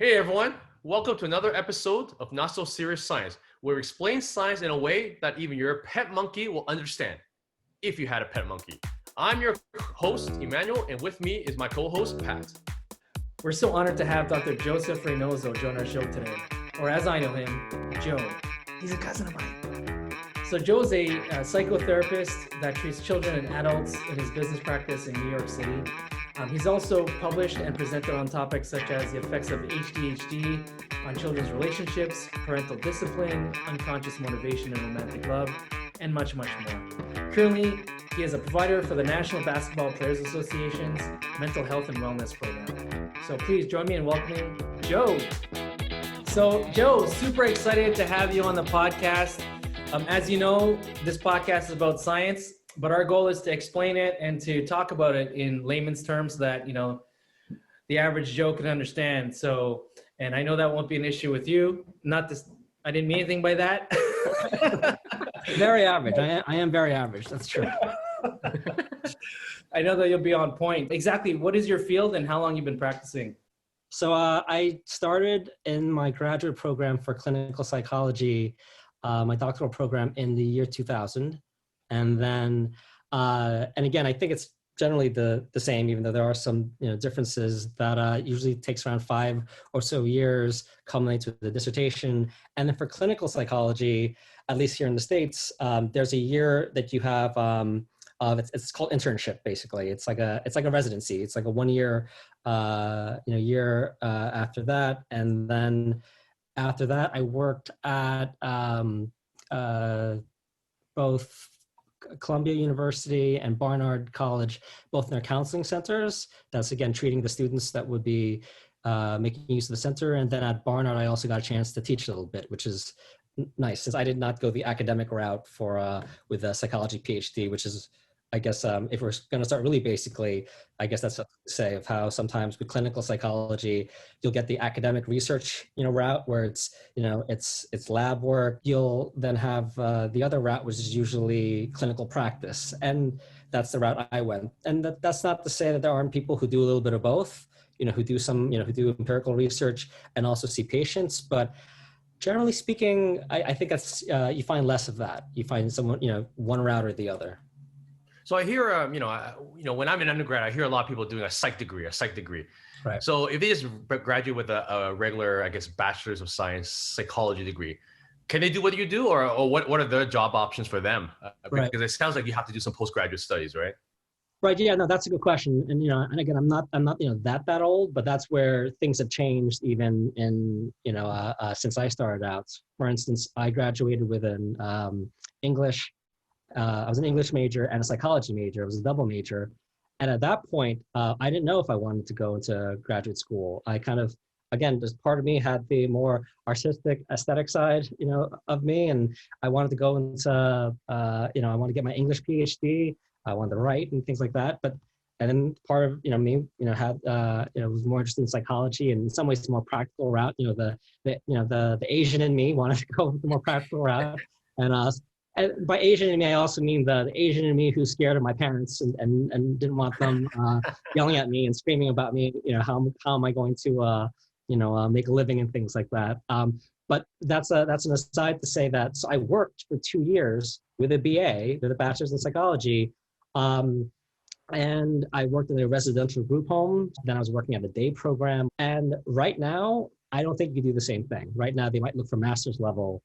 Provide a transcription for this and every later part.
Hey everyone, welcome to another episode of Not So Serious Science, where we explain science in a way that even your pet monkey will understand, if you had a pet monkey. I'm your host, Emmanuel, and with me is my co-host, Pat. We're so honored to have Dr. Joseph Reynoso join our show today, or as I know him, Joe. He's a cousin of mine. So Joe's a psychotherapist that treats children and adults in his business practice in New York City. He's also published and presented on topics such as the effects of ADHD on children's relationships, parental discipline, unconscious motivation and romantic love, and much, much more. Currently, he is a provider for the National Basketball Players Association's Mental Health and Wellness Program. So please join me in welcoming Joe. So Joe, super excited to have you on the podcast. As you know, this podcast is about science, but our goal is to explain it and to talk about it in layman's terms that, the average Joe can understand. So, and I know that won't be an issue with you. I didn't mean anything by that. Very average. I am very average. That's true. I know that you'll be on point. Exactly. What is your field and how long you've been practicing? So I started in my graduate program for clinical psychology, my doctoral program in the year 2000. And then, and again, I think it's generally the same, even though there are some differences that usually takes around 5 or so years, culminates with the dissertation. And then for clinical psychology, at least here in the States, there's a year that you have, it's called internship, basically. It's like a residency. It's like a 1 year, year after that. And then after that, I worked at both Columbia University and Barnard College, both in their counseling centers. That's again treating the students that would be making use of the center. And then at Barnard, I also got a chance to teach a little bit, which is nice, since I did not go the academic route for with a psychology PhD, which is, I guess, if we're going to start really basically, I guess that's what to say of how sometimes with clinical psychology, you'll get the academic research, route where it's, it's lab work. You'll then have the other route, which is usually clinical practice. And that's the route I went. And that's not to say that there aren't people who do a little bit of both, who do some, who do empirical research and also see patients. But generally speaking, I think that's, you find less of that. You find someone, one route or the other. So I hear, when I'm in undergrad, I hear a lot of people doing a psych degree. Right. So if they just graduate with a regular, I guess, bachelor's of science psychology degree, can they do what you do, or what are the job options for them? Because It sounds like you have to do some postgraduate studies, right? Right. Yeah. No, that's a good question. And and again, I'm not that old, but that's where things have changed even in since I started out. For instance, I graduated with an English. I was an English major and a psychology major. It was a double major. And at that point, I didn't know if I wanted to go into graduate school. I kind of, again, just part of me had the more artistic, aesthetic side, of me. And I wanted to go into, I want to get my English PhD. I wanted to write and things like that. And then part of, me, had, was more interested in psychology and in some ways the more practical route. The Asian in me wanted to go the more practical route. And by Asian in me, I also mean the Asian in me who's scared of my parents and didn't want them yelling at me and screaming about me. How am I going to make a living and things like that. But that's an aside to say that. So I worked for 2 years with a BA, with a bachelor's in psychology, and I worked in a residential group home. Then I was working at a day program. And right now, I don't think you can do the same thing. Right now, they might look for master's level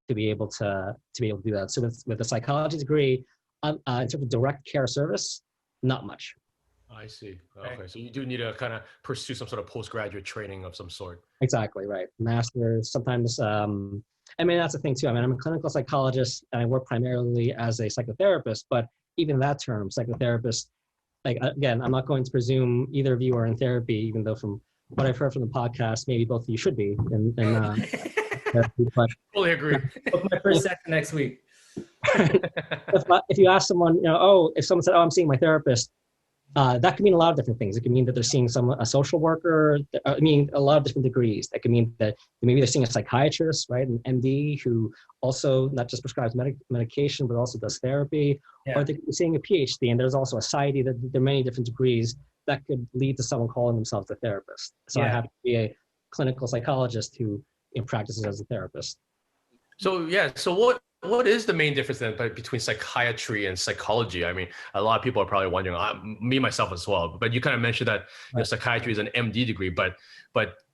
to be able to do that. So with a psychology degree, in terms of direct care service, not much. I see. Okay. So you do need to kind of pursue some sort of postgraduate training of some sort. Exactly, right. Master's, sometimes, that's the thing too. I'm a clinical psychologist and I work primarily as a psychotherapist, but even that term, psychotherapist, like, again, I'm not going to presume either of you are in therapy, even though from what I've heard from the podcast, maybe both of you should be. But fully agree. Book my first session next week. If you ask someone, if someone said, "Oh, I'm seeing my therapist," that can mean a lot of different things. It can mean that they're seeing a social worker. A lot of different degrees. That can mean that maybe they're seeing a psychiatrist, right, an MD who also not just prescribes medication but also does therapy. Yeah. Or they could be seeing a PhD, and there's also a society that there are many different degrees that could lead to someone calling themselves a therapist. So I have to be clinical psychologist who practices as a therapist. So yeah, so what is the main difference then between psychiatry and psychology? I mean, a lot of people are probably wondering, me myself as well. But you kind of mentioned that psychiatry is an MD degree, but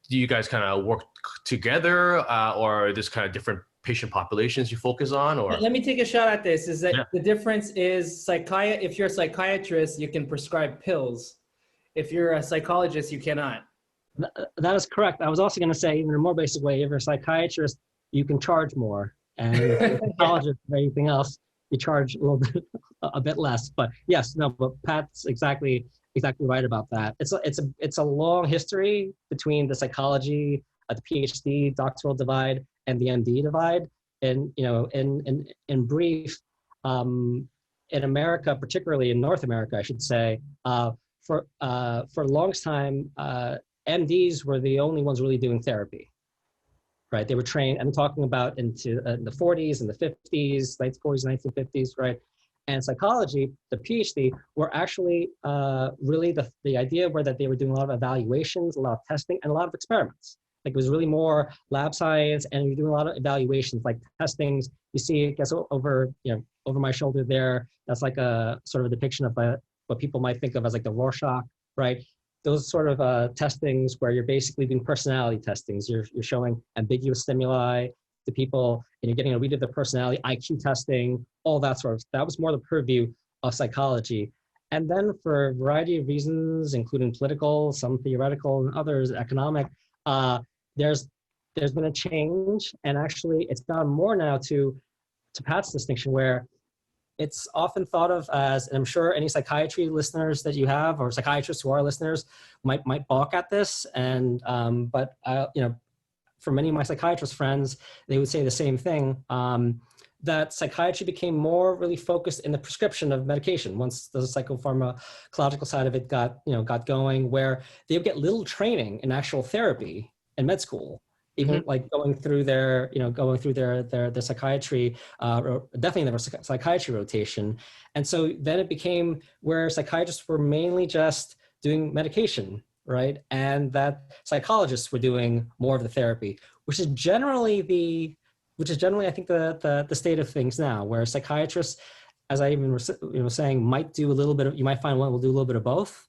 do you guys kind of work together, or there's kind of different patient populations you focus on? Or let me take a shot at this. Is that the difference is if you're a psychiatrist, you can prescribe pills. If you're a psychologist, you cannot. That is correct. I was also going to say, in a more basic way, if you're a psychiatrist, you can charge more, and if you're a psychologist or anything else, you charge a bit less. But yes, no, but Pat's exactly right about that. It's a long history between the psychology, the PhD doctoral divide, and the MD divide. And in brief, in America, particularly in North America, I should say, for the longest time, MDs were the only ones really doing therapy. Right, they were trained. I'm talking about into the 40s and the 50s, late 40s, 1950s, right? And psychology, the PhD, were actually really the idea were that they were doing a lot of evaluations, a lot of testing, and a lot of experiments. Like it was really more lab science, and you're doing a lot of evaluations, like testings. You see, I guess over my shoulder there, that's like a sort of a depiction of what people might think of as like the Rorschach, right? Those sort of testings where you're basically doing personality testings. You're showing ambiguous stimuli to people, and you're getting a read of their personality, IQ testing, all that sort of stuff. That was more the purview of psychology. And then for a variety of reasons, including political, some theoretical, and others economic, there's been a change, and actually it's gone more now to Pat's distinction, where it's often thought of as, and I'm sure any psychiatry listeners that you have, or psychiatrists who are listeners, might balk at this. And but for many of my psychiatrist friends, they would say the same thing. That psychiatry became more really focused in the prescription of medication once the psychopharmacological side of it got going, where they would get little training in actual therapy in med school. Even like going through their psychiatry, or definitely their psychiatry rotation. And so then it became where psychiatrists were mainly just doing medication, right? And that psychologists were doing more of the therapy, which is generally I think the state of things now, where psychiatrists, as I even was saying, might do a little bit of, you might find one will do a little bit of both.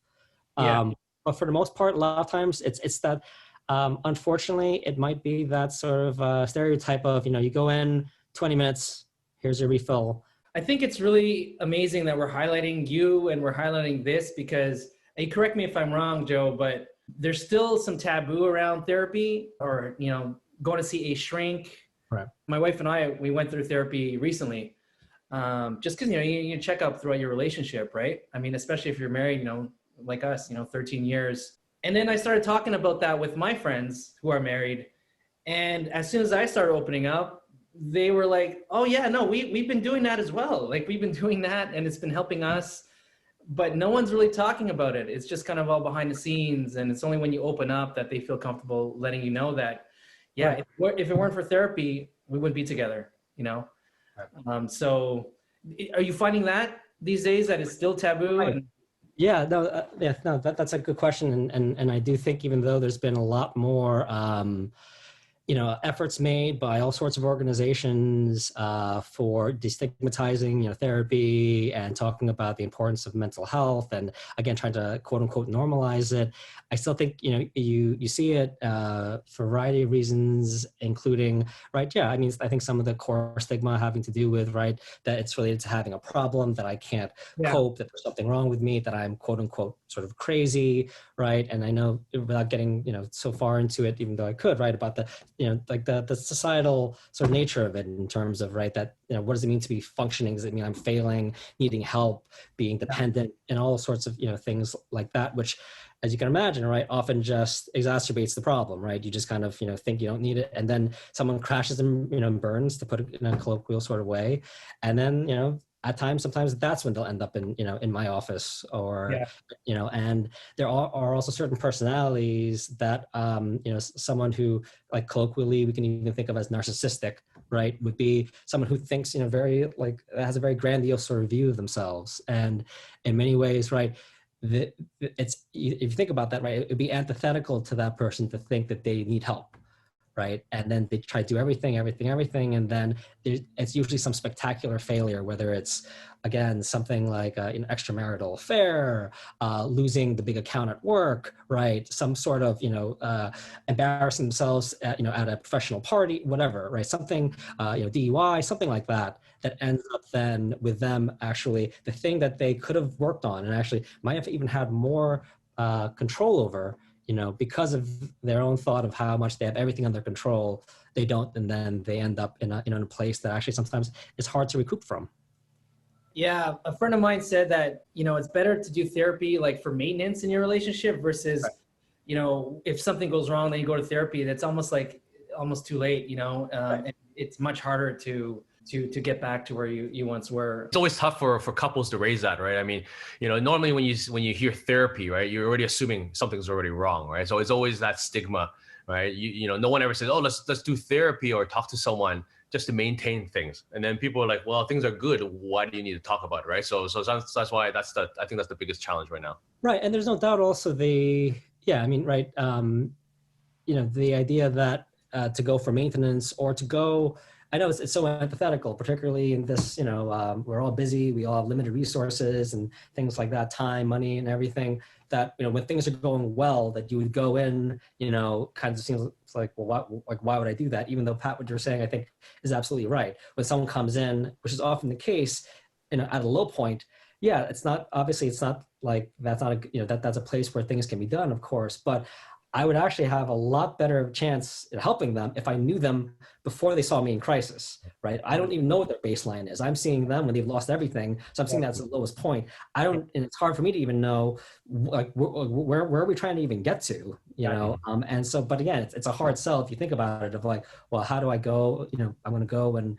But for the most part, a lot of times it's that. Unfortunately, it might be that sort of stereotype of, you go in 20 minutes, here's your refill. I think it's really amazing that we're highlighting you and we're highlighting this because, and correct me if I'm wrong, Joe, but there's still some taboo around therapy or, going to see a shrink. Right. My wife and I, we went through therapy recently just because, you check up throughout your relationship, right? I mean, especially if you're married, like us, 13 years. And then I started talking about that with my friends who are married. And as soon as I started opening up, they were like, oh yeah, no, we've been doing that as well. Like we've been doing that and it's been helping us, but no one's really talking about it. It's just kind of all behind the scenes. And it's only when you open up that they feel comfortable letting you know that, yeah, if it weren't for therapy, we wouldn't be together, Right. So are you finding that these days that it's still taboo? Right. That's a good question. And I do think even though there's been a lot more, efforts made by all sorts of organizations for destigmatizing, therapy and talking about the importance of mental health and again, trying to quote unquote normalize it. I still think, you see it for a variety of reasons, including, right. Yeah. I mean, I think some of the core stigma having to do with, right, that it's related to having a problem, that I can't cope, that there's something wrong with me, that I'm quote unquote sort of crazy. Right. And I know without getting, so far into it, even though I could, right, about the, like the societal sort of nature of it in terms of, right, that, what does it mean to be functioning? Does it mean I'm failing, needing help, being dependent, and all sorts of, things like that, which, as you can imagine, right, often just exacerbates the problem, right? You just kind of, think you don't need it. And then someone crashes and, burns, to put it in a colloquial sort of way. And then, at times, sometimes that's when they'll end up in, in my office or, and there are also certain personalities that, someone who, like, colloquially, we can even think of as narcissistic, right, would be someone who thinks, very, like, has a very grandiose sort of view of themselves. And in many ways, right, it's, if you think about that, right, it'd be antithetical to that person to think that they need help, right? And then they try to do everything, and then it's usually some spectacular failure, whether it's, again, something like an extramarital affair, losing the big account at work, right? Some sort of, embarrassing themselves at, at a professional party, whatever, right? Something, DUI, something like that, that ends up then with them actually, the thing that they could have worked on and actually might have even had more control over, because of their own thought of how much they have everything under control, they don't, and then they end up in a place that actually sometimes is hard to recoup from. Yeah, a friend of mine said that, it's better to do therapy like for maintenance in your relationship versus, right. If something goes wrong, then you go to therapy. That's almost too late, right. And it's much harder to get back to where you once were. It's always tough for couples to raise that, right? I mean, normally when you hear therapy, right, you're already assuming something's already wrong, right? So it's always that stigma, right? No one ever says, oh, let's do therapy or talk to someone just to maintain things. And then people are like, well, things are good. Why do you need to talk about it, right? So that's why I think that's the biggest challenge right now. Right, and there's no doubt also the idea that to go for maintenance or to go, I know it's so antithetical, particularly in this, we're all busy, we all have limited resources and things like that, time, money, and everything, that, when things are going well, that you would go in, kind of seems like, well, why would I do that? Even though, Pat, what you're saying, I think is absolutely right. When someone comes in, which is often the case, at a low point, yeah, it's not like, that's not that's a place where things can be done, of course, but I would actually have a lot better chance at helping them if I knew them before they saw me in crisis, right? I don't even know what their baseline is. I'm seeing them when they've lost everything. So I'm seeing that's the lowest point. And it's hard for me to even know, like, where are we trying to even get to, and so, but again, it's a hard sell if you think about it, of like, well, how do I go, I want to go when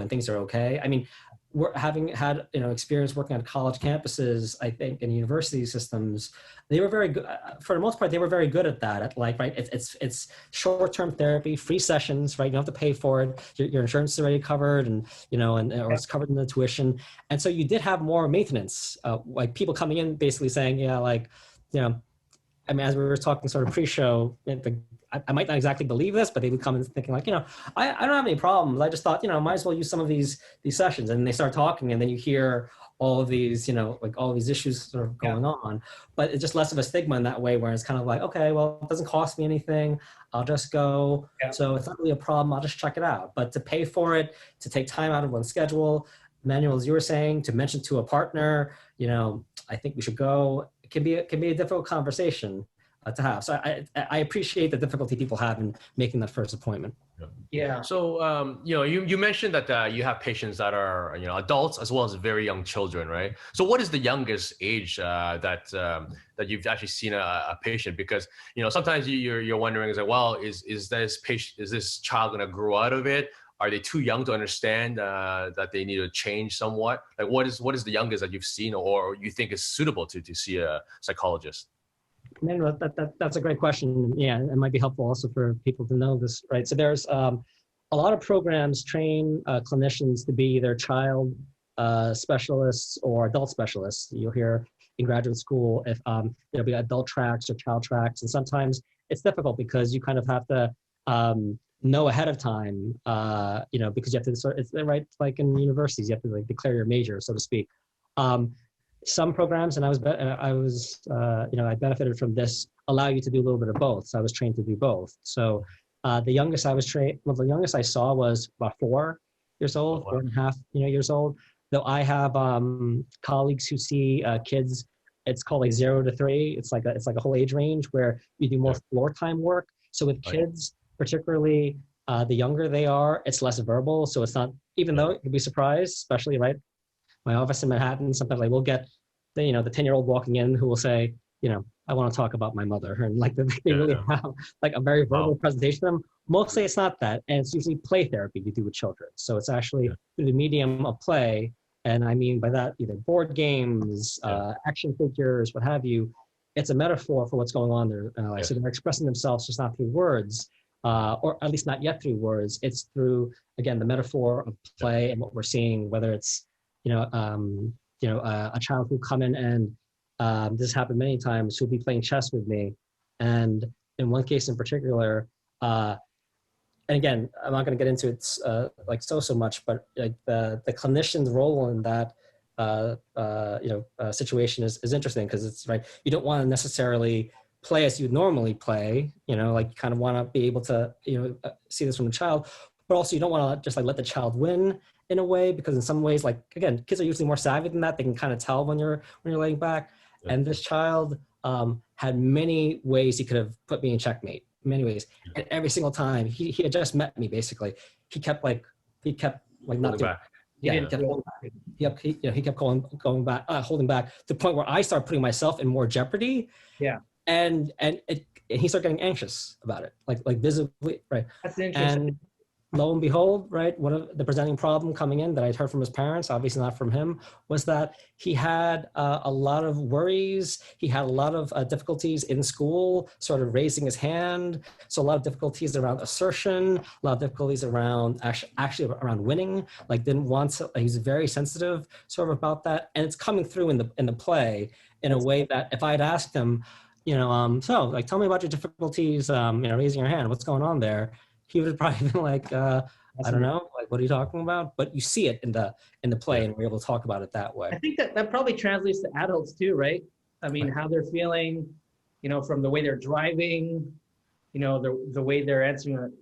things are okay. I mean, we're having had, experience working on college campuses, I think, in university systems, they were very good, for the most part, they were very good at that. It's short-term therapy, free sessions, right? You don't have to pay for it. Your insurance is already covered or it's covered in the tuition. And so you did have more maintenance, like people coming in basically saying, I mean, as we were talking sort of pre-show, I might not exactly believe this, but they would come in thinking like, I don't have any problems. I just thought, might as well use some of these sessions. And they start talking, and then you hear all of these, like all of these issues sort of going on. But it's just less of a stigma in that way, where it's kind of like, okay, well, it doesn't cost me anything. I'll just go. Yeah. So it's not really a problem. I'll just check it out. But to pay for it, to take time out of one's schedule, Manuel, as you were saying, to mention to a partner, I think we should go. It can be a difficult conversation to have. So I appreciate the difficulty people have in making that first appointment. Yeah. So, you mentioned that you have patients that are, adults as well as very young children, right? So what is the youngest age that you've actually seen a patient? Because, sometimes you're wondering, is like, well, is this child going to grow out of it? Are they too young to understand that they need to change somewhat? Like, what is the youngest that you've seen or you think is suitable to see a psychologist? That's a great question. Yeah, it might be helpful also for people to know this, right? So there's a lot of programs train clinicians to be either child specialists or adult specialists. You'll hear in graduate school if there'll be adult tracks or child tracks, and sometimes it's difficult because you kind of have to know ahead of time, because you have to it's right, like in universities, you have to like declare your major, so to speak. Some programs, and I benefited from this, allow you to do a little bit of both. So I was trained to do both. So the youngest I saw was about 4 years old, 4.5 years old. Though I have colleagues who see kids, it's called like 0 to 3. It's like a whole age range where you do more floor time work. So with kids, particularly the younger they are, it's less verbal. So it's not, even though you'd be surprised, especially right. My office in Manhattan, sometimes I will get the 10-year-old walking in who will say, I want to talk about my mother. And like they really have like a very verbal presentation to them. Mostly it's not that. And it's usually play therapy you do with children. So it's actually through the medium of play. And I mean by that, either board games, action figures, what have you. It's a metaphor for what's going on there. So they're expressing themselves just not through words, or at least not yet through words. It's through, again, the metaphor of play and what we're seeing, whether it's, a child who come in and this happened many times, who'd be playing chess with me. And in one case in particular, and again, I'm not going to get into it like so much, but like the clinician's role in that situation is interesting, because it's right. You don't want to necessarily play as you'd normally play, like you kind of want to be able to, see this from the child, but also you don't want to just like let the child win in a way, because in some ways, like, again, kids are usually more savvy than that. They can kind of tell when you're laying back. Yeah. And this child had many ways he could have put me in checkmate, many ways. And every single time he had just met me, basically, he kept not doing back. Yeah, he kept going back. Yep, he kept going back, holding back, to the point where I started putting myself in more jeopardy. Yeah. And he started getting anxious about it, like visibly, right? That's interesting. And lo and behold, right, one of the presenting problem coming in that I'd heard from his parents, obviously not from him, was that he had a lot of worries. He had a lot of difficulties in school, sort of raising his hand. So a lot of difficulties around assertion, a lot of difficulties around actually around winning. Like didn't want to. He's very sensitive, sort of about that, and it's coming through in the play in a way that if I had asked him, so like tell me about your difficulties, raising your hand, what's going on there, he would have probably been like, I don't know, like, what are you talking about? But you see it in the play, and we're able to talk about it that way. I think that probably translates to adults too, right? I mean, how they're feeling, from the way they're driving, the way they're answering,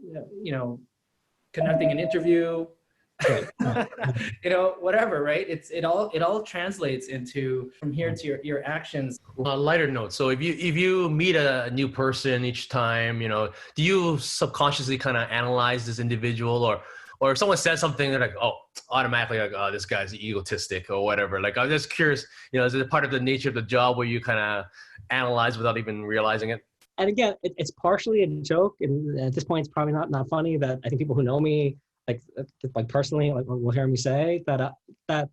conducting an interview, right. Whatever, right? It all translates into from here to your actions. A lighter note. So if you meet a new person each time, do you subconsciously kind of analyze this individual, or if someone says something, they're like, oh, automatically like, oh, this guy's egotistic or whatever. Like, I'm just curious, is it part of the nature of the job where you kind of analyze without even realizing it? And again, it's partially a joke, and at this point, it's probably not funny. That I think people who know me, like personally, like will hear me say that, but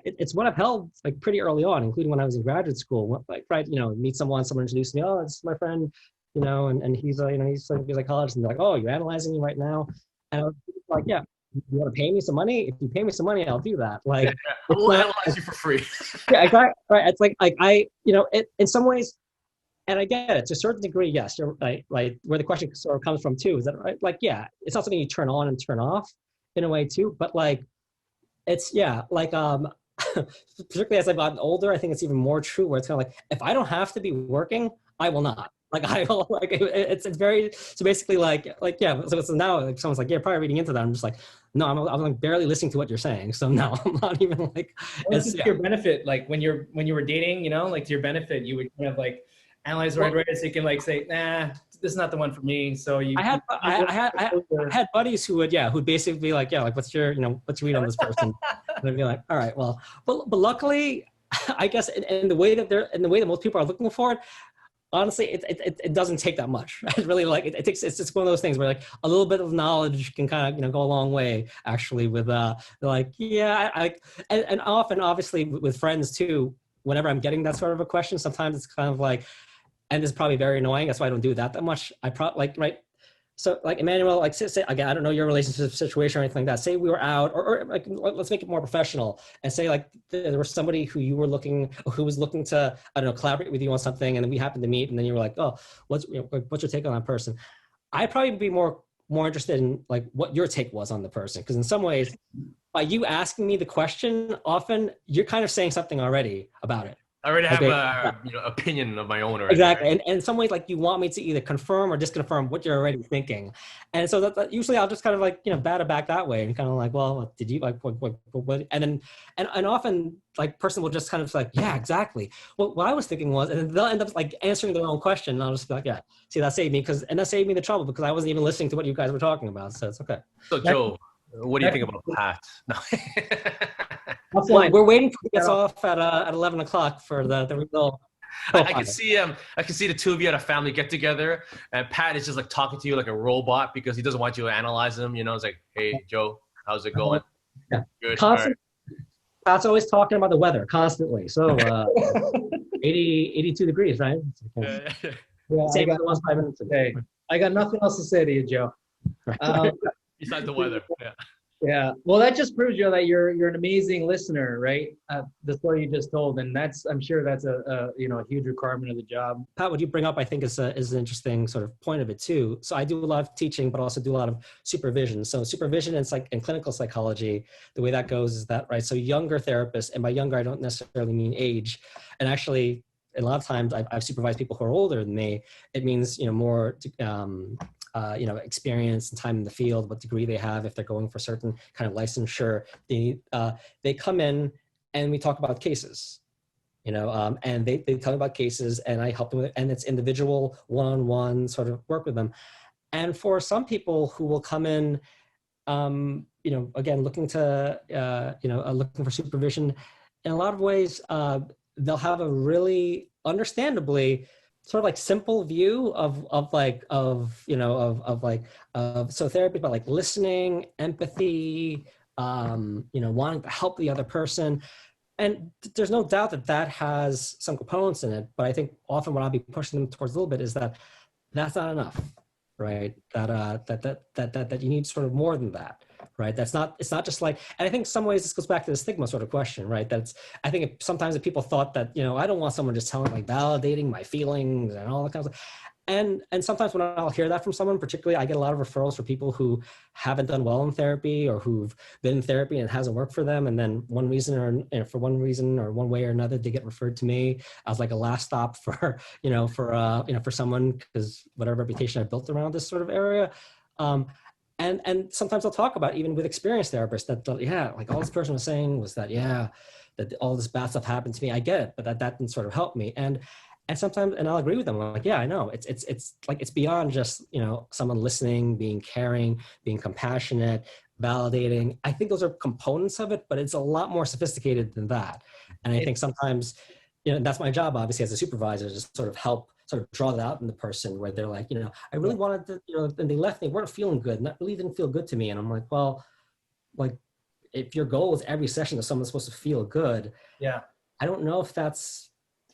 it's what I've held like pretty early on, including when I was in graduate school. Like, right, meet someone introduced me, oh, this is my friend, and he's he's like a psychologist, and they're like, oh, you're analyzing me right now, and I was like, yeah, you want to pay me some money? If you pay me some money, I'll do that. Like, we'll analyze you for free. Yeah, exactly. Right. It's like I, in some ways. And I get it to a certain degree, yes, you're right. Like where the question sort of comes from too, is that right? Like, yeah, it's not something you turn on and turn off in a way too, but like, it's, yeah, like, particularly as I've gotten older, I think it's even more true where it's kind of like, if I don't have to be working, I will not. Like, I will, like, it's very, so basically like, yeah, so now like, someone's like, yeah, probably reading into that. I'm just like, no, I'm like barely listening to what you're saying. So no, I'm not even like, it's to your benefit. Like when you were dating, like to your benefit, you would kind of like, analyze right away, so you can like say, nah, this is not the one for me. So I had buddies who'd basically be like, yeah, like what's your read on this person? And I'd be like, all right, well, but luckily, I guess in the way that most people are looking for it, honestly, it doesn't take that much. It's really like it's just one of those things where like a little bit of knowledge can kind of go a long way actually with like, yeah, and often obviously with friends too, whenever I'm getting that sort of a question, sometimes it's kind of like, and it's probably very annoying. That's why I don't do that much. I probably right. So like Emmanuel, like say again, I don't know your relationship situation or anything like that. Say we were out, or like let's make it more professional and say like there was somebody who was looking to, I don't know, collaborate with you on something, and then we happened to meet, and then you were like, oh, what's your take on that person? I'd probably be more interested in like what your take was on the person, because in some ways, by you asking me the question, often you're kind of saying something already about it. I already have a opinion of my own. Right? Exactly. And in some ways, like you want me to either confirm or disconfirm what you're already thinking. And so that usually I'll just kind of like, bat it back that way and kind of like, well, did you like, what? And then, and often like person will just kind of like, yeah, exactly. Well, what I was thinking was, and they'll end up like answering their own question. And I'll just be like, yeah, see, that saved me the trouble because I wasn't even listening to what you guys were talking about. So it's okay. So Joe, what do you think about Pat? No. Well, we're waiting for us off at 11 o'clock for the result. I can see the two of you at a family get together, and Pat is just like talking to you like a robot because he doesn't want you to analyze him. It's like, hey Joe, how's it going? Yeah. Good. Right. Pat's always talking about the weather constantly. So 82 degrees, right? Yeah, same as it was 5 minutes ago. I got nothing else to say to you, Joe. Besides the weather. Yeah. Yeah. Well, that just proves, Joe, that you're an amazing listener, right? The story you just told, and I'm sure that's a a huge requirement of the job. Pat, what you bring up, I think, is an interesting sort of point of it too. So I do a lot of teaching, but also do a lot of supervision. So supervision in clinical psychology, the way that goes is that, right? So younger therapists, and by younger, I don't necessarily mean age. And actually, a lot of times I've supervised people who are older than me. It means, more experience and time in the field, what degree they have, if they're going for certain kind of licensure. They come in and we talk about cases, and they tell me about cases and I help them with it, and it's individual one-on-one sort of work with them. And for some people who will come in, again, looking for supervision, in a lot of ways, they'll have a really understandably sort of like simple view of therapy, but like listening, empathy, wanting to help the other person. And there's no doubt that has some components in it, but I think often what I'll be pushing them towards a little bit is that that's not enough, right? That you need sort of more than that, right? It's not just like, and I think some ways this goes back to the stigma sort of question, right? I think sometimes if people thought that, I don't want someone just telling, like, validating my feelings and all that kind of stuff. And sometimes when I'll hear that from someone, particularly, I get a lot of referrals for people who haven't done well in therapy or who've been in therapy and it hasn't worked for them. And then for one reason or one way or another, they get referred to me as like a last stop for someone, because whatever reputation I built around this sort of area. And sometimes I'll talk about, even with experienced therapists, that like all this person was saying was that all this bad stuff happened to me. I get it, but that didn't sort of help me. And sometimes, and I'll agree with them. I'm like, yeah, I know. It's like, it's beyond just, someone listening, being caring, being compassionate, validating. I think those are components of it, but it's a lot more sophisticated than that. And I think sometimes, that's my job, obviously, as a supervisor, to sort of draw that out in the person where they're like, I really wanted to, and they left, they weren't feeling good, and that really didn't feel good to me. And I'm like, well, like, if your goal is every session that someone's supposed to feel good, yeah, I don't know if that's,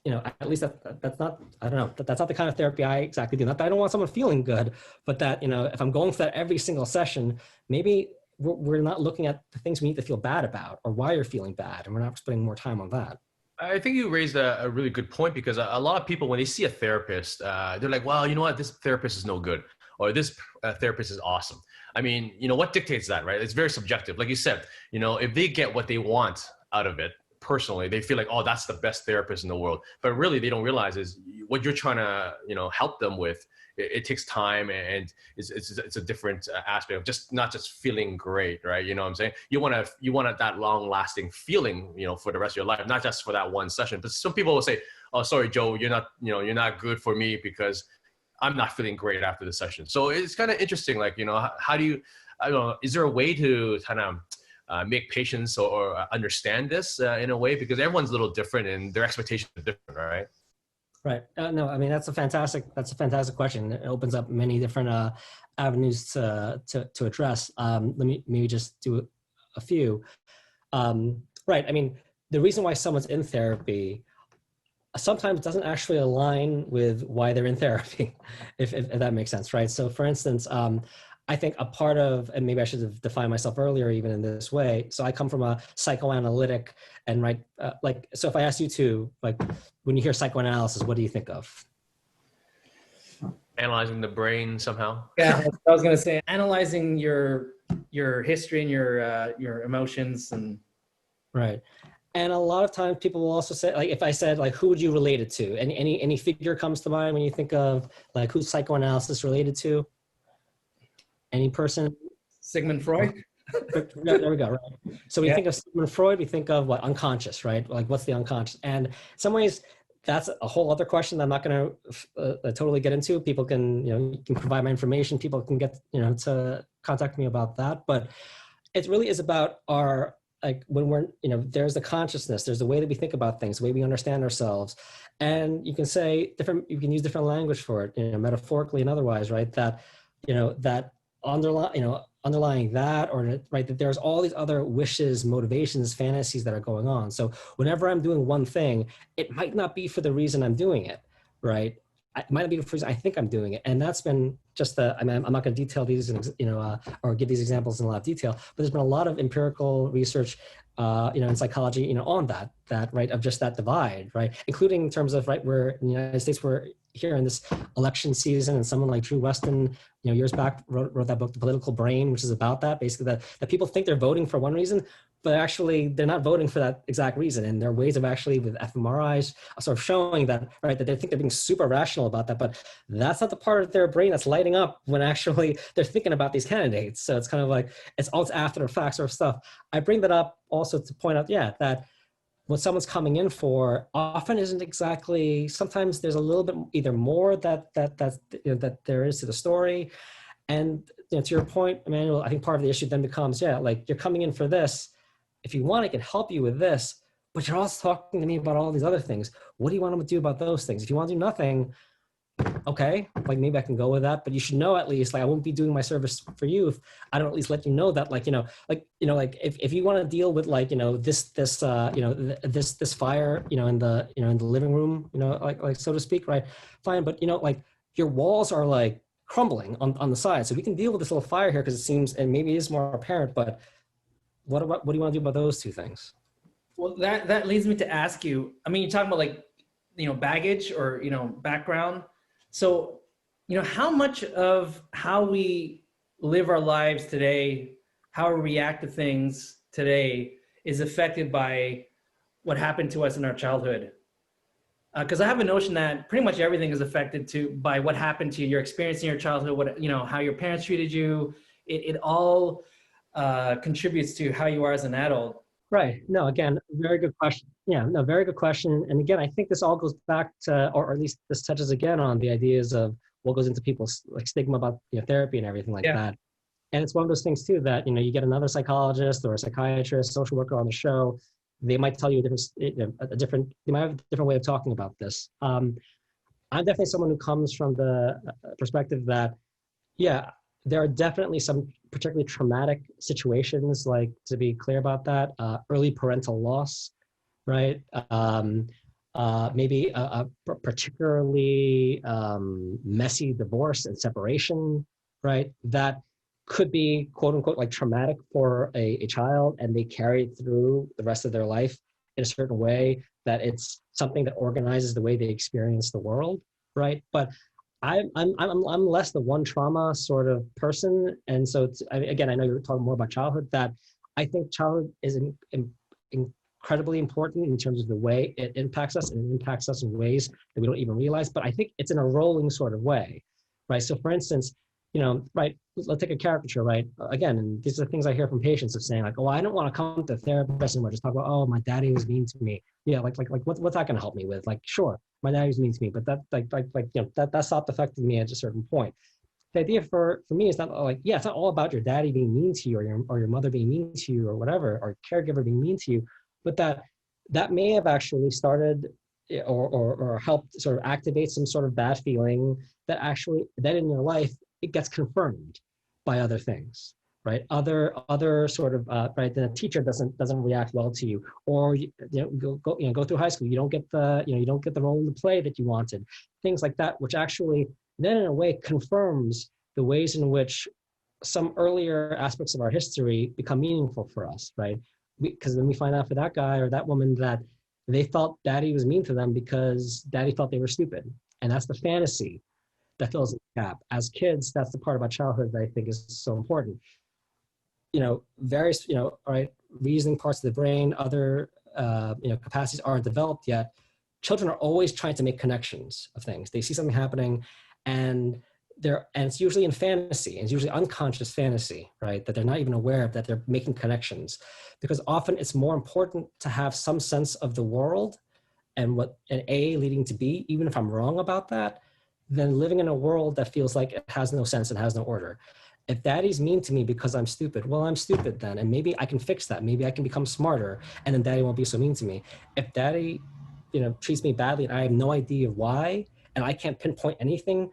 at least that's not, I don't know, that's not the kind of therapy I exactly do. Not that I don't want someone feeling good, but that, if I'm going for that every single session, maybe we're not looking at the things we need to feel bad about or why you're feeling bad, and we're not spending more time on that. I think you raised a really good point, because a lot of people, when they see a therapist, they're like, well, you know what, this therapist is no good, or this therapist is awesome. I mean, what dictates that, right? It's very subjective. Like you said, if they get what they want out of it, personally, they feel like, oh, that's the best therapist in the world. But really, they don't realize is what you're trying to, help them with. It takes time, and it's a different aspect of just not just feeling great, right? You know what I'm saying? You want that long lasting feeling, for the rest of your life, not just for that one session. But some people will say, oh, sorry, Joe, you're not good for me because I'm not feeling great after the session. So it's kind of interesting, like, how do you, I don't know, is there a way to kind of make patients or understand this in a way, because everyone's a little different and their expectations are different, right? Right. No, I mean, that's a fantastic question. It opens up many different avenues to address. Let me maybe just do a few. Right. I mean, the reason why someone's in therapy sometimes doesn't actually align with why they're in therapy, if that makes sense, right? So for instance, I think a part of, and maybe I should have defined myself earlier even in this way. So I come from a psychoanalytic, and right, so if I ask you to, like, when you hear psychoanalysis, what do you think of? Analyzing the brain somehow. Yeah, I was gonna say, analyzing your history and your emotions, and right. And a lot of times people will also say, like, if I said, like, who would you relate it to? Any figure comes to mind when you think of, like, who's psychoanalysis related to? Any person? Sigmund Freud? There we go, right? So we think of Sigmund Freud, we think of what? Unconscious, right? Like, what's the unconscious? And in some ways, that's a whole other question that I'm not going to totally get into. People can, you can provide my information. People can get, to contact me about that. But it really is about our, like, when we're, there's the consciousness, there's the way that we think about things, the way we understand ourselves. And you can say you can use different language for it, metaphorically and otherwise, right? That, that underlying that, or right, that there's all these other wishes, motivations, fantasies that are going on. So whenever I'm doing one thing, it might not be for the reason I'm doing it, right? it might not be the reason I think I'm doing it. And that's been just I mean, I'm not going to detail these, or give these examples in a lot of detail, but there's been a lot of empirical research, in psychology, on that, right, of just that divide, right, including in terms of, right, where in the United States, we're here in this election season, and someone like Drew Weston, years back wrote that book, The Political Brain, which is about that, basically that people think they're voting for one reason, but actually they're not voting for that exact reason. And there are ways of actually, with fMRIs, sort of showing that, right, that they think they're being super rational about that, but that's not the part of their brain that's lighting up when actually they're thinking about these candidates. So it's kind of like, it's after the fact sort of stuff. I bring that up also to point out, that what someone's coming in for often isn't exactly, sometimes there's a little bit either more that there is to the story. And to your point, Emmanuel, I think part of the issue then becomes, like, you're coming in for this. If you want, I can help you with this, but you're also talking to me about all these other things. What do you want to do about those things? If you want to do nothing, okay, like maybe I can go with that, but you should know at least, like, I won't be doing my service for you if I don't at least let you know that, like, if you want to deal with, like, this fire, in the living room, like so to speak, right? Fine, but like, your walls are like crumbling on the side, so we can deal with this little fire here because it seems, and maybe it is more apparent, but what do you want to do about those two things? Well, that leads me to ask you, I mean, you're talking about, like, baggage or, background. So, how much of how we live our lives today, how we react to things today is affected by what happened to us in our childhood? Because I have a notion that pretty much everything is affected by what happened to you, your experience in your childhood, what, how your parents treated you. It all contributes to how you are as an adult. Right. No, again, very good question. Yeah, no, very good question. And again, I think this all goes back to, or at least this touches again on the ideas of what goes into people's, like, stigma about therapy and everything like that. And it's one of those things too that, you get another psychologist or a psychiatrist, social worker on the show, they might tell you they might have a different way of talking about this. I'm definitely someone who comes from the perspective that, there are definitely some particularly traumatic situations, like, to be clear about that, early parental loss, right? Maybe a particularly messy divorce and separation, right? That could be, quote unquote, like, traumatic for a child, and they carry it through the rest of their life in a certain way, that it's something that organizes the way they experience the world, right? But I'm less the one trauma sort of person, and so again, I know you're talking more about childhood. That I think childhood is incredibly important in terms of the way it impacts us, and it impacts us in ways that we don't even realize. But I think it's in a rolling sort of way, right? So, for instance, right, let's take a caricature, right? Again, and these are things I hear from patients of saying, like, oh, I don't want to come to a therapist anymore. Just talk about, oh, my daddy was mean to me. Yeah, like what's that going to help me with? Like, sure, my daddy was mean to me, but that that stopped affecting me at a certain point. The idea for me is not like, it's not all about your daddy being mean to you, or your mother being mean to you, or whatever, or caregiver being mean to you, but that may have actually started or helped sort of activate some sort of bad feeling that actually then in your life it gets confirmed by other things, right? Other sort of right. Then a teacher doesn't react well to you, or go through high school, you don't get the role in the play that you wanted, things like that, which actually then in a way confirms the ways in which some earlier aspects of our history become meaningful for us, right? Because then we find out for that guy or that woman that they felt daddy was mean to them because daddy thought they were stupid, and that's the fantasy that fills the gap. As kids, that's the part about childhood that I think is so important. Various, right, reasoning parts of the brain, other, capacities aren't developed yet. Children are always trying to make connections of things. They see something happening, and it's usually in fantasy, and it's usually unconscious fantasy, right? That they're not even aware of, that they're making connections, because often it's more important to have some sense of the world and what an A leading to B, even if I'm wrong about that, than living in a world that feels like it has no sense and has no order. If daddy's mean to me because I'm stupid, well, I'm stupid then, and maybe I can fix that. Maybe I can become smarter, and then daddy won't be so mean to me. If daddy, treats me badly and I have no idea why, and I can't pinpoint anything,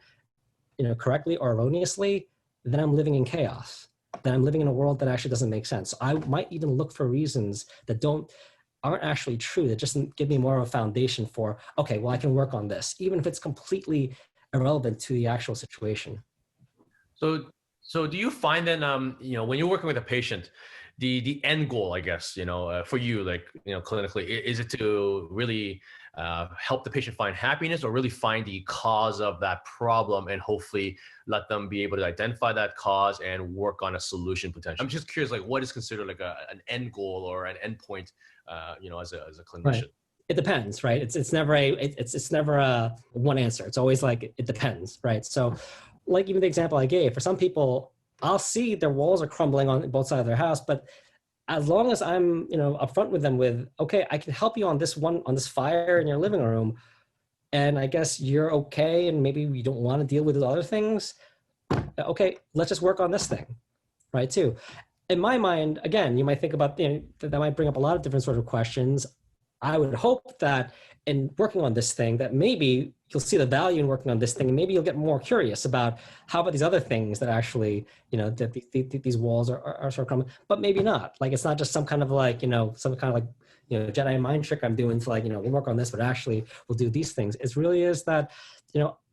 correctly or erroneously, then I'm living in chaos. Then I'm living in a world that actually doesn't make sense. So I might even look for reasons that aren't actually true, that just give me more of a foundation for, okay, well, I can work on this, even if it's completely irrelevant to the actual situation. So, so do you find then, when you're working with a patient, the end goal, I guess, for you, like, clinically, is it to really help the patient find happiness, or really find the cause of that problem and hopefully let them be able to identify that cause and work on a solution potentially? I'm just curious, like, what is considered like an end goal or an end point, as a clinician? Right. It depends, right? It's never a one answer. It's always like, it depends, right? So like even the example I gave, for some people, I'll see their walls are crumbling on both sides of their house, but as long as I'm, upfront with them with, okay, I can help you on this fire in your living room, and I guess you're okay, and maybe you don't want to deal with the other things. Okay, let's just work on this thing, right? Too. In my mind, again, you might think about, that might bring up a lot of different sort of questions. I would hope that in working on this thing, that maybe you'll see the value in working on this thing, and maybe you'll get more curious about how about these other things that actually, that these walls are sort of crumbling, but maybe not. Like, it's not just some kind of like, some kind of like, Jedi mind trick I'm doing to like, we'll work on this, but actually we'll do these things. It really is that,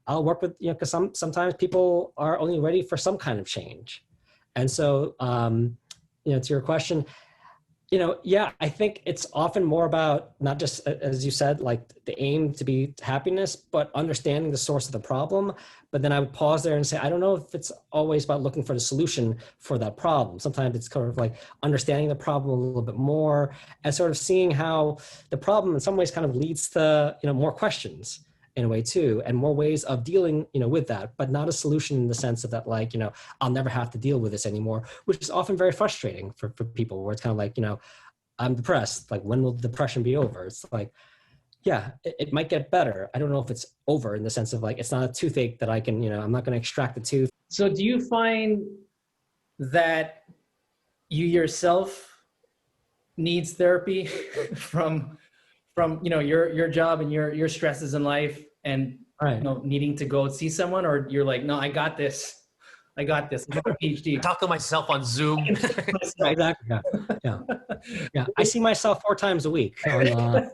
I'll work with, because sometimes people are only ready for some kind of change. And so, to your question, yeah, I think it's often more about not just, as you said, like the aim to be happiness, but understanding the source of the problem. But then I would pause there and say, I don't know if it's always about looking for the solution for that problem. Sometimes it's kind of like understanding the problem a little bit more, and sort of seeing how the problem in some ways kind of leads to, more questions in a way too, and more ways of dealing, with that, but not a solution in the sense of that, like, I'll never have to deal with this anymore, which is often very frustrating for people, where it's kind of like, I'm depressed. Like, when will the depression be over? It's like, yeah, it might get better. I don't know if it's over in the sense of like, it's not a toothache that I can, I'm not going to extract the tooth. So do you find that you yourself needs therapy from your job and your stresses in life, and Right. needing to go see someone, or you're like, no, I got this. I got a PhD. Talk to myself on Zoom. Right, exactly. Yeah. I see myself 4 times a week. Yeah.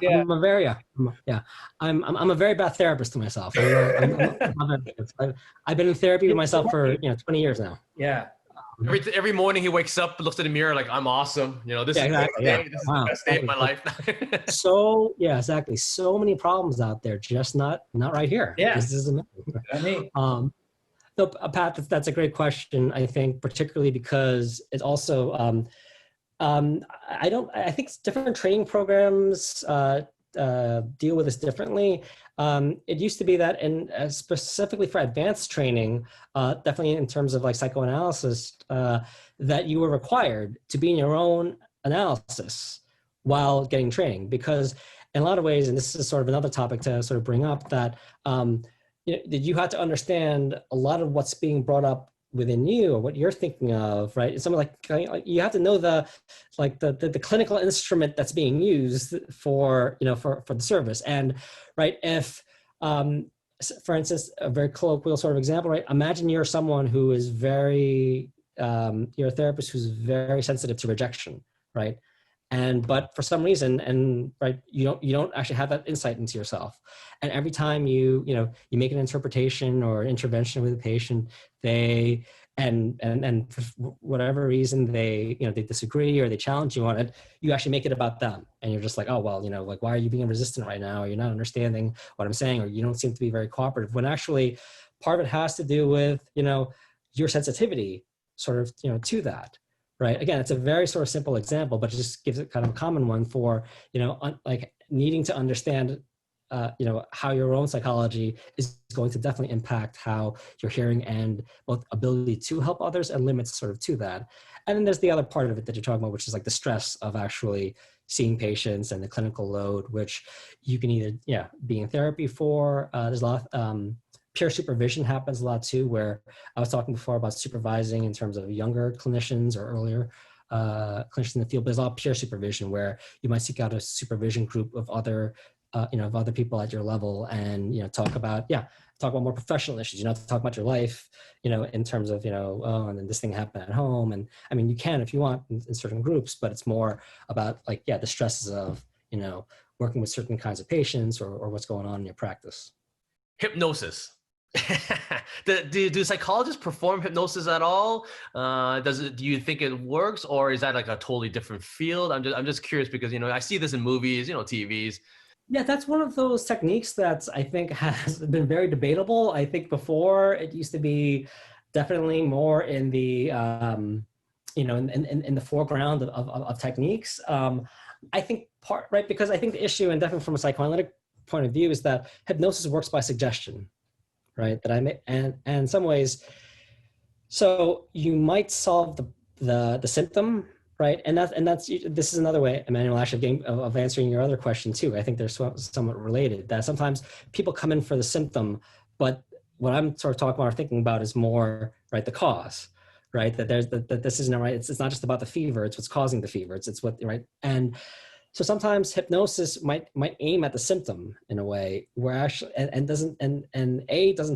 I'm a very, I'm a very bad therapist to myself. I've been in therapy with myself for 20 years now. Yeah. Every morning he wakes up, looks in the mirror, like, I'm awesome. This is exactly. the best day. This is the best day of my life. So yeah, exactly. So many problems out there, just not right here. Yeah. This is amazing. No, Pat, that's a great question. I think particularly because it also, I think different training programs deal with this differently. It used to be that, and specifically for advanced training, definitely in terms of like psychoanalysis, that you were required to be in your own analysis while getting training, because in a lot of ways, and this is sort of another topic to sort of bring up, that you had to understand a lot of what's being brought up within you, or what you're thinking of, right? It's something like you have to know the clinical instrument that's being used for the service. And right, if for instance, a very colloquial sort of example, right? Imagine you're someone who is very you're a therapist who's very sensitive to rejection, right? But for some reason, and right, you don't actually have that insight into yourself. And every time you make an interpretation or intervention with a patient, they and for whatever reason they disagree or they challenge you on it, you actually make it about them, and you're just like, oh well, like, why are you being resistant right now? Or you're not understanding what I'm saying, or you don't seem to be very cooperative. When actually, part of it has to do with your sensitivity, sort of to that. Right. Again, it's a very sort of simple example, but it just gives it kind of a common one for, like needing to understand, how your own psychology is going to definitely impact how you're hearing, and both ability to help others and limits sort of to that. And then there's the other part of it that you're talking about, which is like the stress of actually seeing patients and the clinical load, which you can either, be in therapy for. There's a lot of, peer supervision happens a lot too, where I was talking before about supervising in terms of younger clinicians or earlier clinicians in the field. But there's a lot of peer supervision where you might seek out a supervision group of other, of other people at your level, and talk about more professional issues. Talk about your life, in terms of oh, and then this thing happened at home. And I mean, you can if you want in certain groups, but it's more about like the stresses of working with certain kinds of patients, or what's going on in your practice. hypnosis. do psychologists perform hypnosis at all? Do you think it works, or is that like a totally different field? I'm just curious because, you know, I see this in movies, you know, TVs. Yeah, that's one of those techniques that I think has been very debatable. I think before it used to be definitely more in the you know, in the foreground of techniques. I think right, because I think the issue, and definitely from a psychoanalytic point of view, is that hypnosis works by suggestion, right? That I may, and in some ways, so you might solve the symptom, right? And that's this is another way, Emmanuel, actually of answering your other question too. I think they're somewhat related. That sometimes people come in for the symptom, but what I'm sort of talking about or thinking about is more, right, the cause, right? That this isn't right. It's not just about the fever. It's what's causing the fever. It's what, right? And so sometimes hypnosis might aim at the symptom in a way where actually and doesn't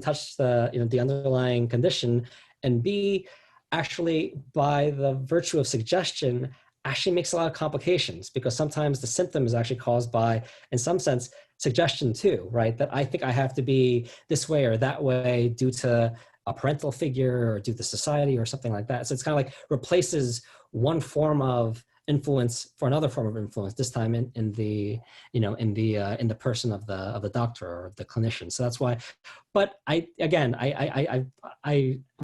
touch the, you know, the underlying condition, and B, actually by the virtue of suggestion actually makes a lot of complications, because sometimes the symptom is actually caused by, in some sense, suggestion too, right? That I think I have to be this way or that way due to a parental figure or due to society or something like that. So it's kind of like replaces one form of influence for another form of influence, this time in the, you know, in the person of the doctor or the clinician. So that's why, but I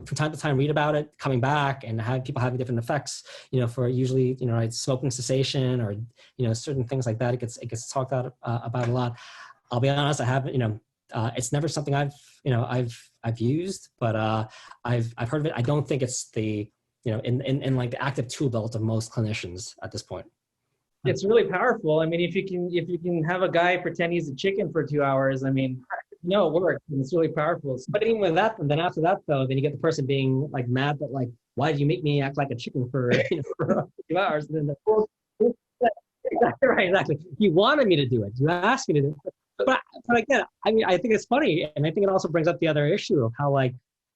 from time to time read about it coming back and have people having different effects, you know, for usually, you know, right, smoking cessation or, you know, certain things like that. It gets talked about a lot. I'll be honest, I haven't, you know, it's never something I've used, but I've heard of it. I don't think it's the, you know, in like the active tool belt of most clinicians at this point. It's really powerful. I mean, if you can have a guy pretend he's a chicken for 2 hours, I mean, no, it works. And it's really powerful. But even with that, and then after that though, then you get the person being like mad that like, why did you make me act like a chicken for, you know, for 2 hours? And then exactly right, exactly. You wanted me to do it. You asked me to do it. But again, I mean, I think it's funny, and I think it also brings up the other issue of how, like,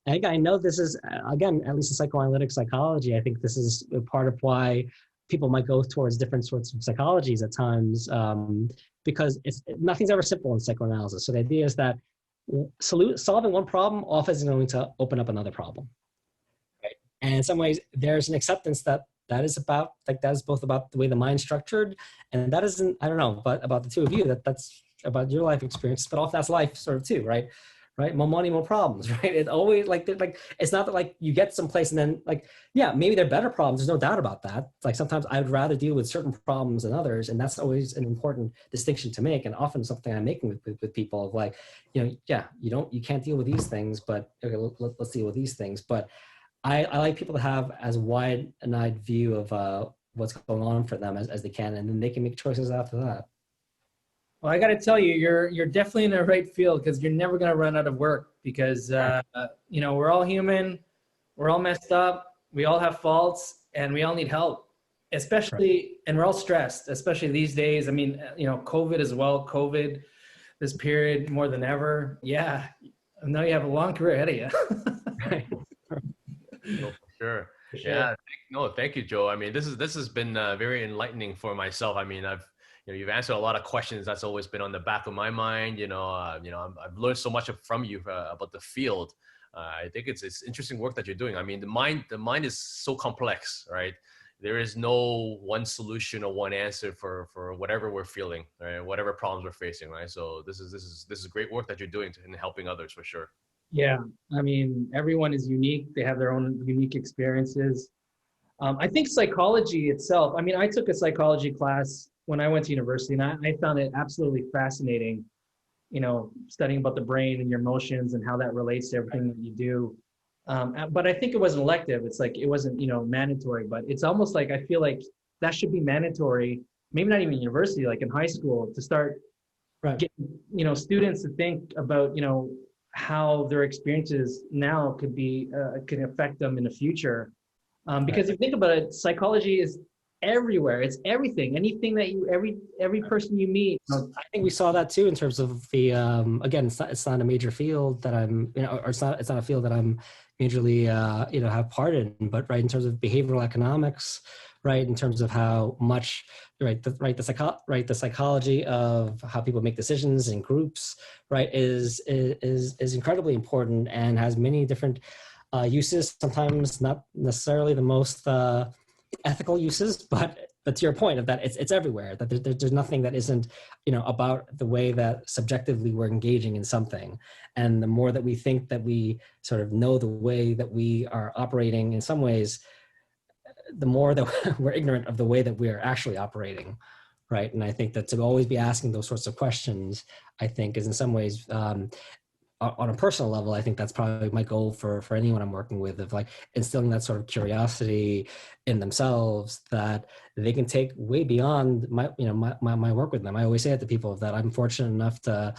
I know this is, again, at least in psychoanalytic psychology, I think this is part of why people might go towards different sorts of psychologies at times, because nothing's ever simple in psychoanalysis. So the idea is that solving one problem often is going to open up another problem, right? And in some ways, there's an acceptance that is about, like, that is both about the way the mind's structured, and that isn't, I don't know, but about the two of you, that's about your life experience, but also that's life sort of too, right? Right? More money, more problems, right? It always like it's not that like you get someplace and then like, yeah, maybe they're better problems. There's no doubt about that. Like sometimes I would rather deal with certain problems than others. And that's always an important distinction to make. And often something I'm making with people of like, you know, yeah, you can't deal with these things, but okay, let's deal with these things. But I like people to have as wide an eyed view of what's going on for them as they can. And then they can make choices after that. Well, I got to tell you, you're definitely in the right field, because you're never going to run out of work, because, you know, we're all human, we're all messed up, we all have faults, and we all need help, especially, and we're all stressed, especially these days. I mean, you know, COVID as well, this period more than ever. Yeah. I know you have a long career ahead of you. No, for sure. Yeah. Thank you, Joe. I mean, this has been very enlightening for myself. I mean, you've answered a lot of questions that's always been on the back of my mind. I've learned so much from you about the field. I think it's interesting work that you're doing. I mean, the mind is so complex, right? There is no one solution or one answer for whatever we're feeling, right? Whatever problems we're facing, right? So this is great work that you're doing in helping others, for sure. Yeah, I mean, everyone is unique. They have their own unique experiences. I think psychology itself, I mean, I took a psychology class when I went to university, and I found it absolutely fascinating, you know, studying about the brain and your emotions and how that relates to everything that you do. But I think it was an elective. It's like, it wasn't, you know, mandatory, but it's almost like, I feel like that should be mandatory, maybe not even university, like in high school, to start getting, you know, students to think about, you know, how their experiences now can affect them in the future. Because if you think about it, psychology is everywhere. It's everything. Anything that every person you meet. I think we saw that too in terms of the again, it's not a major field that I'm, you know, or it's not a field that I'm, majorly, have part in. But right, in terms of behavioral economics, right, in terms of how much, the psychology of how people make decisions in groups, right, is incredibly important and has many different uses. Sometimes not necessarily the most ethical uses, but to your point of that, it's everywhere. That there's nothing that isn't, about the way that subjectively we're engaging in something. And the more that we think that we sort of know the way that we are operating in some ways, the more that we're ignorant of the way that we're actually operating, right? And I think that to always be asking those sorts of questions, I think is in some ways, on a personal level, I think that's probably my goal for anyone I'm working with, of like instilling that sort of curiosity in themselves that they can take way beyond my work with them. I always say it to people that I'm fortunate enough to,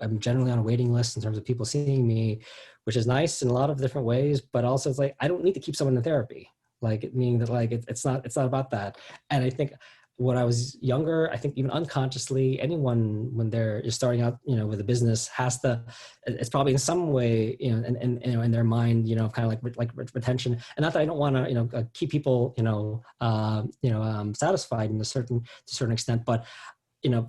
I'm generally on a waiting list in terms of people seeing me, which is nice in a lot of different ways, but also it's like, I don't need to keep someone in therapy. Like, meaning that like, it's not about that. And I think when I was younger, I think even unconsciously, anyone when they're starting out, with a business it's probably in some way, in their mind, kind of like retention. And not that I don't want to, keep people, satisfied to a certain extent, but,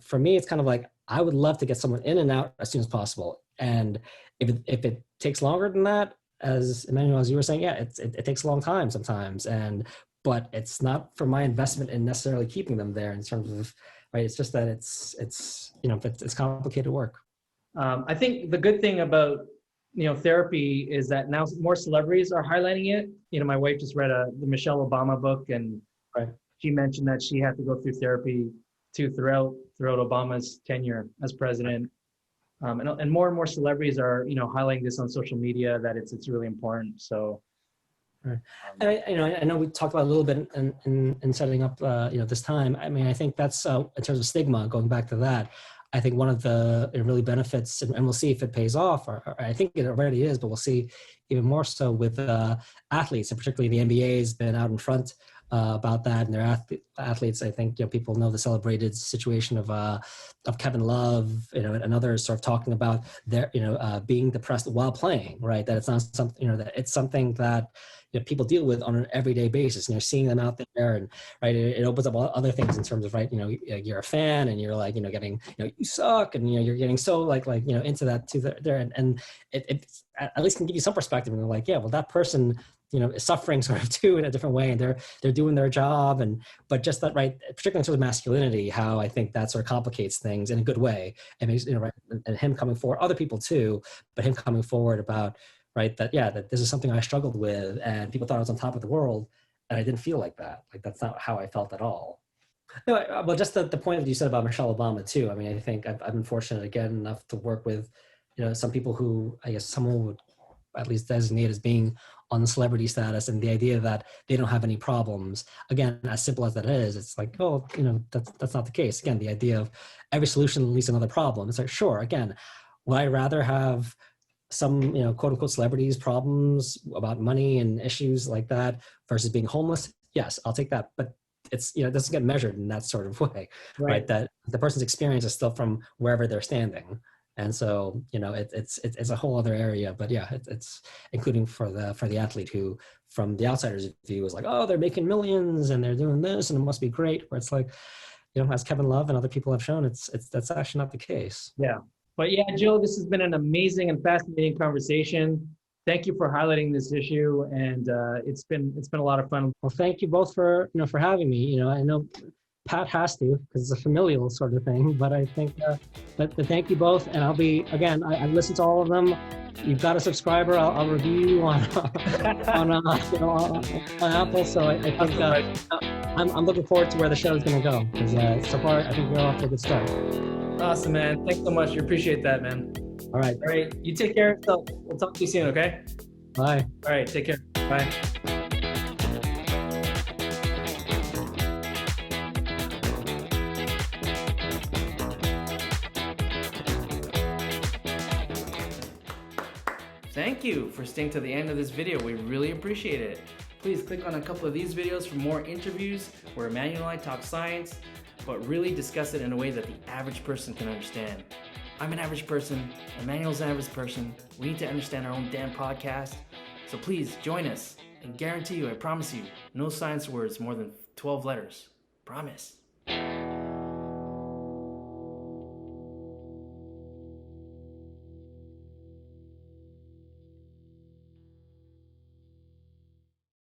for me, it's kind of like, I would love to get someone in and out as soon as possible. And if it takes longer than that, as Emmanuel, as you were saying, yeah, it takes a long time sometimes, but it's not for my investment in necessarily keeping them there in terms of, right? It's just that it's complicated work. I think the good thing about, therapy is that now more celebrities are highlighting it. My wife just read the Michelle Obama book, and right. She mentioned that she had to go through therapy too throughout Obama's tenure as president. And more celebrities are, highlighting this on social media, that it's really important. So, right. And I know we talked about a little bit in setting up, this time. I mean, I think that's in terms of stigma. Going back to that, I think one of the really benefits, and we'll see if it pays off, or I think it already is, but we'll see even more so with athletes, and particularly the NBA has been out in front about that, and their athletes. I think people know the celebrated situation of Kevin Love, and others sort of talking about their being depressed while playing, right? That it's not something that it's something that people deal with on an everyday basis. Seeing them out there, and right, it opens up other things in terms of you're a fan, and you're like getting you suck, and you're getting so like into that too there, and it at least can give you some perspective, and they're like, yeah, well, that person is suffering sort of too in a different way, and they're doing their job, but just that, right, particularly in terms of masculinity, how I think that sort of complicates things in a good way, and makes right, and him coming forward, other people too, but him coming forward about right that this is something I struggled with, and people thought I was on top of the world, and I didn't feel like that. Like that's not how I felt at all. No, well, just the point that you said about Michelle Obama too. I mean, I think I've been fortunate again enough to work with some people who I guess someone would at least designate as being on the celebrity status, and the idea that they don't have any problems. Again, as simple as that is, it's like, oh, that's not the case. Again, the idea of every solution leads to another problem. It's like, sure, again, would I rather have some, quote unquote celebrities problems about money and issues like that versus being homeless? Yes, I'll take that. But it's, it doesn't get measured in that sort of way, right? That the person's experience is still from wherever they're standing. And so, it's a whole other area, but yeah, it's including for the athlete who, from the outsider's view, is like, oh, they're making millions and they're doing this and it must be great. Where it's like, as Kevin Love and other people have shown, that's actually not the case. Yeah, but yeah, Joe, this has been an amazing and fascinating conversation. Thank you for highlighting this issue, and it's been a lot of fun. Well, thank you both for having me. I know Pat has to, because it's a familial sort of thing, but I think, but thank you both. And I'll be, again, I listened to all of them. You've got a subscriber. I'll review you on Apple. So I think I'm looking forward to where the show is going to go, because so far I think we're off to a good start. Awesome, man. Thanks so much. We appreciate that, man. All right. All right. You take care of yourself. We'll talk to you soon, okay? Bye. All right. Take care. Bye. Thank you for staying to the end of this video. We really appreciate it. Please click on a couple of these videos for more interviews where Emmanuel and I talk science, but really discuss it in a way that the average person can understand. I'm an average person, Emmanuel's an average person. We need to understand our own damn podcast. So please join us and guarantee you, I promise you, no science words more than 12 letters. Promise.